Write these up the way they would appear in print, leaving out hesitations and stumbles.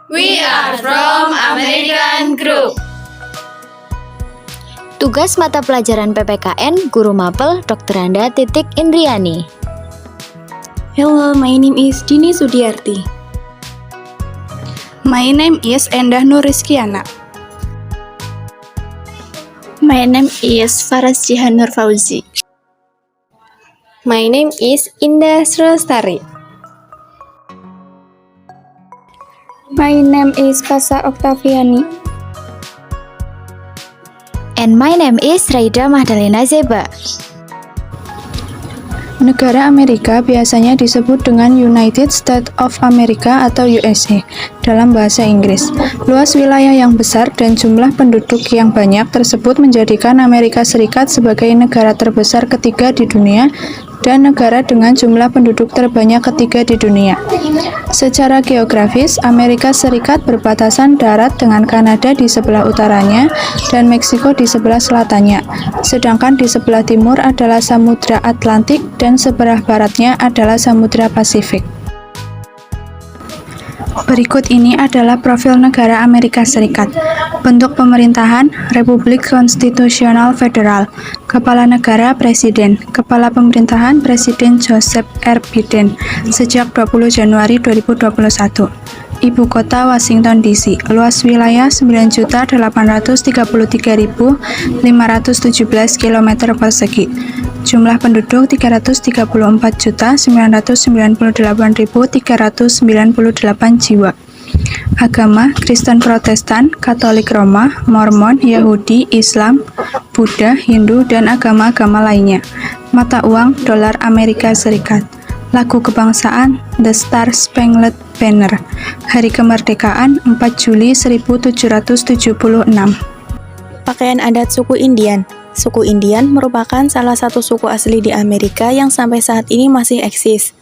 We are from American Group. Tugas mata pelajaran PPKN Guru Mapel Dr. Anda Indriani. Hello, my name is Dini Sudiarti. My name is Endah Nur Rizkiana. My name is Faras Jihan Nur Fauzi. My name is Indah Srostari. My name is Fasa Oktaviani. And my name is Raida Mahdalena Zeba. Negara Amerika biasanya disebut dengan United States of America atau USA dalam bahasa Inggris. Luas wilayah yang besar dan jumlah penduduk yang banyak tersebut menjadikan Amerika Serikat sebagai negara terbesar ketiga di dunia dan negara dengan jumlah penduduk terbanyak ketiga di dunia. Secara geografis, Amerika Serikat berbatasan darat dengan Kanada di sebelah utaranya dan Meksiko di sebelah selatannya, sedangkan di sebelah timur adalah Samudra Atlantik dan sebelah baratnya adalah Samudra Pasifik. Berikut ini adalah profil negara Amerika Serikat. Bentuk pemerintahan, Republik Konstitusional Federal. Kepala negara, Presiden. Kepala pemerintahan, Presiden Joseph R. Biden. Sejak 20 Januari 2021. Ibu kota, Washington DC. Luas wilayah, 9.833.517 km persegi. Jumlah penduduk 334.998.398 jiwa. Agama Kristen Protestan, Katolik Roma, Mormon, Yahudi, Islam, Buddha, Hindu, dan agama-agama lainnya. Mata uang dolar Amerika Serikat. Lagu kebangsaan The Star Spangled Banner. Hari kemerdekaan 4 Juli 1776. Pakaian adat suku Indian. Suku Indian merupakan salah satu suku asli di Amerika yang sampai saat ini masih eksis.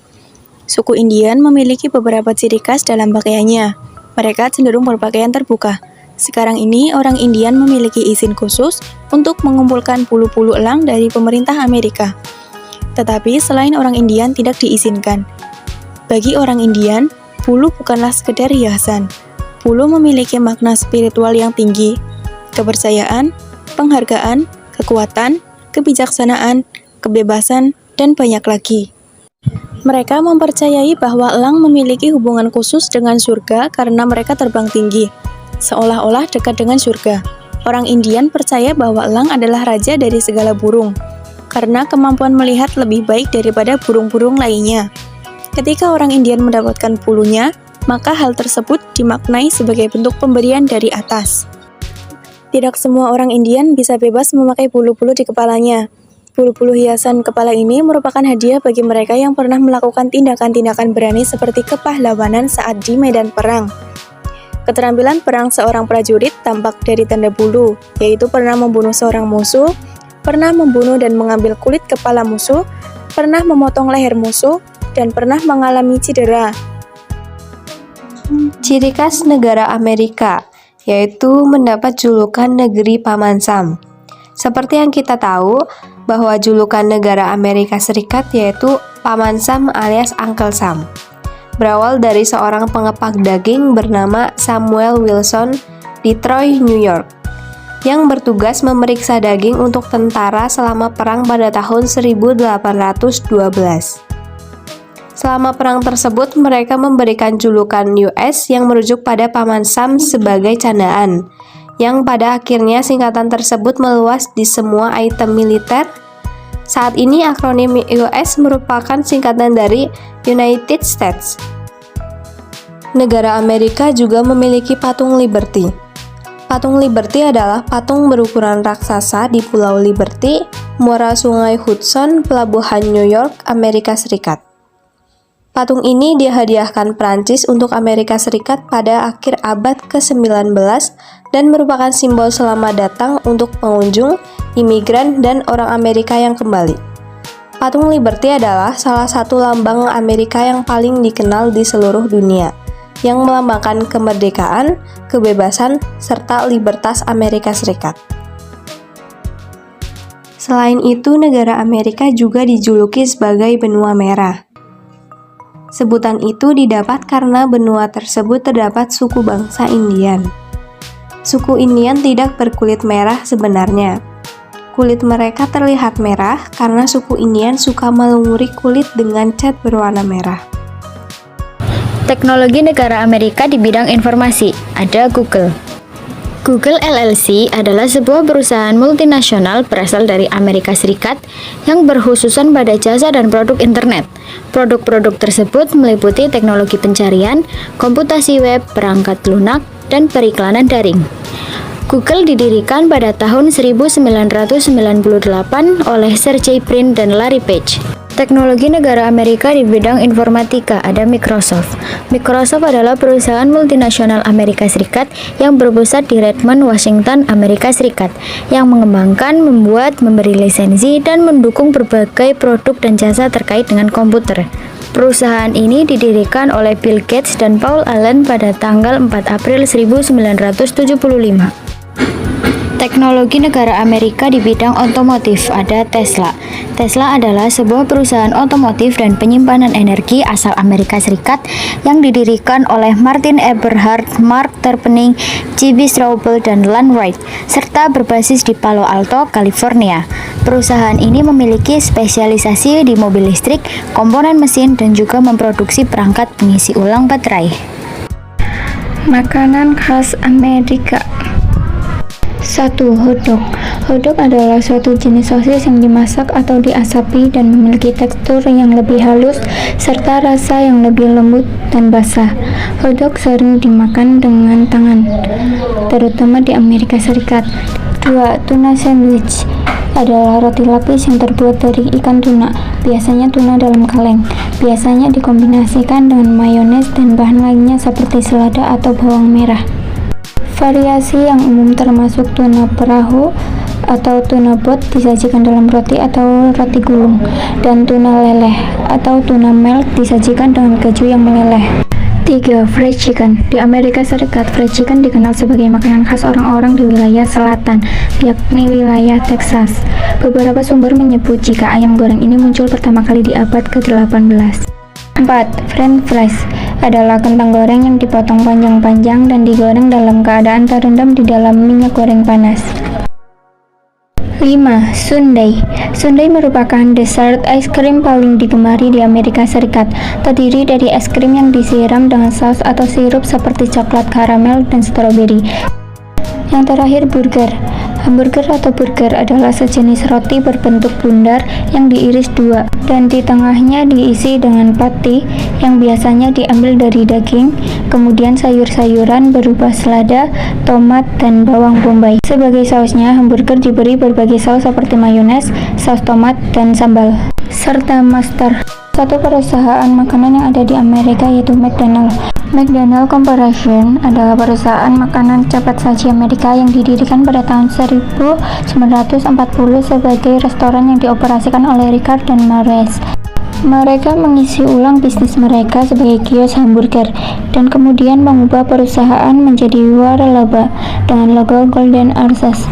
Suku Indian memiliki beberapa ciri khas dalam pakaiannya. Mereka cenderung berpakaian terbuka. Sekarang ini orang Indian memiliki izin khusus untuk mengumpulkan bulu-bulu elang dari pemerintah Amerika. Tetapi selain orang Indian tidak diizinkan. Bagi orang Indian, bulu bukanlah sekedar hiasan. Bulu memiliki makna spiritual yang tinggi, kepercayaan, penghargaan, kekuatan, kebijaksanaan, kebebasan, dan banyak lagi. Mereka mempercayai bahwa elang memiliki hubungan khusus dengan surga karena mereka terbang tinggi, seolah-olah dekat dengan surga. Orang Indian percaya bahwa elang adalah raja dari segala burung, karena kemampuan melihat lebih baik daripada burung-burung lainnya. Ketika orang Indian mendapatkan bulunya, maka hal tersebut dimaknai sebagai bentuk pemberian dari atas. Tidak semua orang Indian bisa bebas memakai bulu-bulu di kepalanya. Bulu-bulu hiasan kepala ini merupakan hadiah bagi mereka yang pernah melakukan tindakan-tindakan berani seperti kepahlawanan saat di medan perang. Keterampilan perang seorang prajurit tampak dari tanda bulu, yaitu pernah membunuh seorang musuh, pernah membunuh dan mengambil kulit kepala musuh, pernah memotong leher musuh, dan pernah mengalami cedera. Ciri khas negara Amerika, yaitu mendapat julukan negeri Paman Sam. Seperti yang kita tahu, bahwa julukan negara Amerika Serikat yaitu Paman Sam alias Uncle Sam. Berawal dari seorang pengepak daging bernama Samuel Wilson di Troy, New York, yang bertugas memeriksa daging untuk tentara selama perang pada tahun 1812. Selama perang tersebut, mereka memberikan julukan US yang merujuk pada Paman Sam sebagai candaan, yang pada akhirnya singkatan tersebut meluas di semua item militer. Saat ini akronim US merupakan singkatan dari United States. Negara Amerika juga memiliki patung Liberty. Patung Liberty adalah patung berukuran raksasa di Pulau Liberty, muara Sungai Hudson, pelabuhan New York, Amerika Serikat. Patung ini dihadiahkan Prancis untuk Amerika Serikat pada akhir abad ke-19 dan merupakan simbol selamat datang untuk pengunjung, imigran, dan orang Amerika yang kembali. Patung Liberty adalah salah satu lambang Amerika yang paling dikenal di seluruh dunia, yang melambangkan kemerdekaan, kebebasan, serta libertas Amerika Serikat. Selain itu, negara Amerika juga dijuluki sebagai benua merah. Sebutan itu didapat karena benua tersebut terdapat suku bangsa Indian. Suku Indian tidak berkulit merah sebenarnya. Kulit mereka terlihat merah karena suku Indian suka melumuri kulit dengan cat berwarna merah. Teknologi negara Amerika di bidang informasi, ada Google. Google LLC adalah sebuah perusahaan multinasional berasal dari Amerika Serikat yang berkhususan pada jasa dan produk internet. Produk-produk tersebut meliputi teknologi pencarian, komputasi web, perangkat lunak, dan periklanan daring. Google didirikan pada tahun 1998 oleh Sergey Brin dan Larry Page. Teknologi negara Amerika di bidang informatika, ada Microsoft. Microsoft adalah perusahaan multinasional Amerika Serikat yang berpusat di Redmond, Washington, Amerika Serikat, yang mengembangkan, membuat, memberi lisensi, dan mendukung berbagai produk dan jasa terkait dengan komputer. Perusahaan ini didirikan oleh Bill Gates dan Paul Allen pada tanggal 4 April 1975. Teknologi negara Amerika di bidang otomotif, ada Tesla. Tesla adalah sebuah perusahaan otomotif dan penyimpanan energi asal Amerika Serikat yang didirikan oleh Martin Eberhard, Mark Tarpenning, J.B. Straubel, dan Lan Wright, serta berbasis di Palo Alto, California. Perusahaan ini memiliki spesialisasi di mobil listrik, komponen mesin, dan juga memproduksi perangkat pengisi ulang baterai. Makanan khas Amerika. 1. Hotdog. Hotdog adalah suatu jenis sosis yang dimasak atau diasapi dan memiliki tekstur yang lebih halus serta rasa yang lebih lembut dan basah. Hotdog sering dimakan dengan tangan, terutama di Amerika Serikat. 2. Tuna sandwich adalah roti lapis yang terbuat dari ikan tuna, biasanya tuna dalam kaleng. Biasanya dikombinasikan dengan mayones dan bahan lainnya seperti selada atau bawang merah. Variasi yang umum termasuk tuna perahu atau tuna bot disajikan dalam roti atau roti gulung, dan tuna leleh atau tuna melt disajikan dengan keju yang meleleh. 3. Fried chicken. Di Amerika Serikat, fried chicken dikenal sebagai makanan khas orang-orang di wilayah selatan, yakni wilayah Texas. Beberapa sumber menyebut jika ayam goreng ini muncul pertama kali di abad ke-18. 4. French fries adalah kentang goreng yang dipotong panjang-panjang dan digoreng dalam keadaan terendam di dalam minyak goreng panas. 5. Sundae. Sundae merupakan dessert es krim paling digemari di Amerika Serikat. Terdiri dari es krim yang disiram dengan saus atau sirup seperti coklat, karamel, dan stroberi. Yang terakhir, burger. Hamburger atau burger adalah sejenis roti berbentuk bundar yang diiris dua, dan di tengahnya diisi dengan patty yang biasanya diambil dari daging, kemudian sayur-sayuran berupa selada, tomat, dan bawang bombay. Sebagai sausnya, hamburger diberi berbagai saus seperti mayones, saus tomat, dan sambal, serta mustard. Satu perusahaan makanan yang ada di Amerika yaitu McDonald's. McDonald's Corporation adalah perusahaan makanan cepat saji Amerika yang didirikan pada tahun 1940 sebagai restoran yang dioperasikan oleh Richard dan Maurice. Mereka mengisi ulang bisnis mereka sebagai kios hamburger dan kemudian mengubah perusahaan menjadi waralaba dengan logo Golden Arches.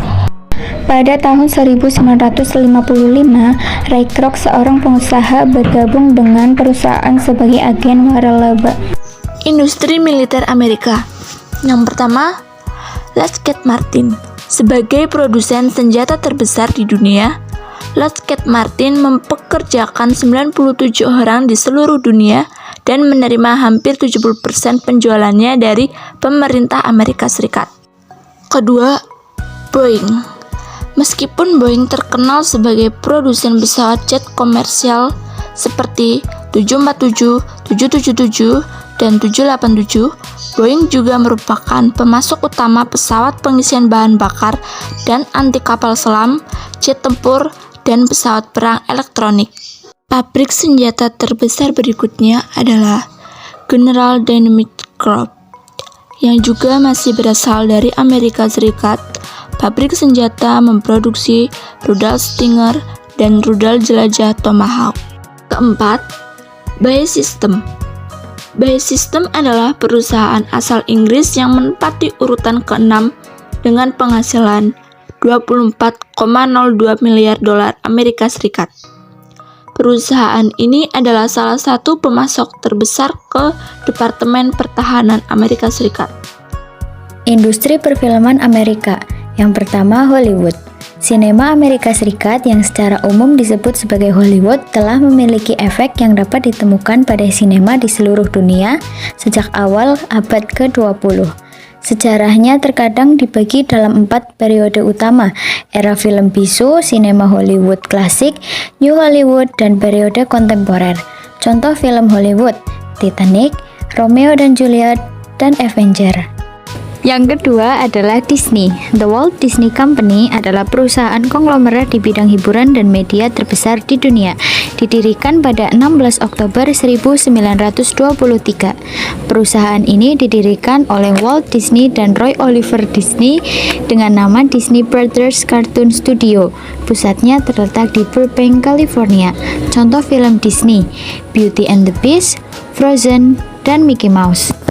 Pada tahun 1955, Ray Kroc, seorang pengusaha, bergabung dengan perusahaan sebagai agen waralaba. Industri militer Amerika. Yang pertama, Lockheed Martin. Sebagai produsen senjata terbesar di dunia, Lockheed Martin mempekerjakan 97 orang di seluruh dunia dan menerima hampir 70% penjualannya dari pemerintah Amerika Serikat. Kedua, Boeing. Meskipun Boeing terkenal sebagai produsen pesawat jet komersial seperti 747, 777, dan 787, Boeing juga merupakan pemasok utama pesawat pengisian bahan bakar dan anti kapal selam, jet tempur, dan pesawat perang elektronik. Pabrik senjata terbesar berikutnya adalah General Dynamics Corp, yang juga masih berasal dari Amerika Serikat. Pabrik senjata memproduksi rudal Stinger dan rudal jelajah Tomahawk. Keempat, BAE Systems. BAE Systems adalah perusahaan asal Inggris yang menempati urutan ke-6 dengan penghasilan 24,02 miliar dolar Amerika Serikat. Perusahaan ini adalah salah satu pemasok terbesar ke Departemen Pertahanan Amerika Serikat. Industri perfilman Amerika. Yang pertama, Hollywood. Sinema Amerika Serikat yang secara umum disebut sebagai Hollywood telah memiliki efek yang dapat ditemukan pada sinema di seluruh dunia sejak awal abad ke-20. Sejarahnya terkadang dibagi dalam 4 periode utama, era film bisu, sinema Hollywood klasik, New Hollywood, dan periode kontemporer. Contoh film Hollywood, Titanic, Romeo dan Juliet, dan Avenger. Yang kedua adalah Disney. The Walt Disney Company adalah perusahaan konglomerat di bidang hiburan dan media terbesar di dunia. Didirikan pada 16 Oktober 1923. Perusahaan ini didirikan oleh Walt Disney dan Roy Oliver Disney dengan nama Disney Brothers Cartoon Studio. Pusatnya terletak di Burbank, California. Contoh film Disney, Beauty and the Beast, Frozen, dan Mickey Mouse.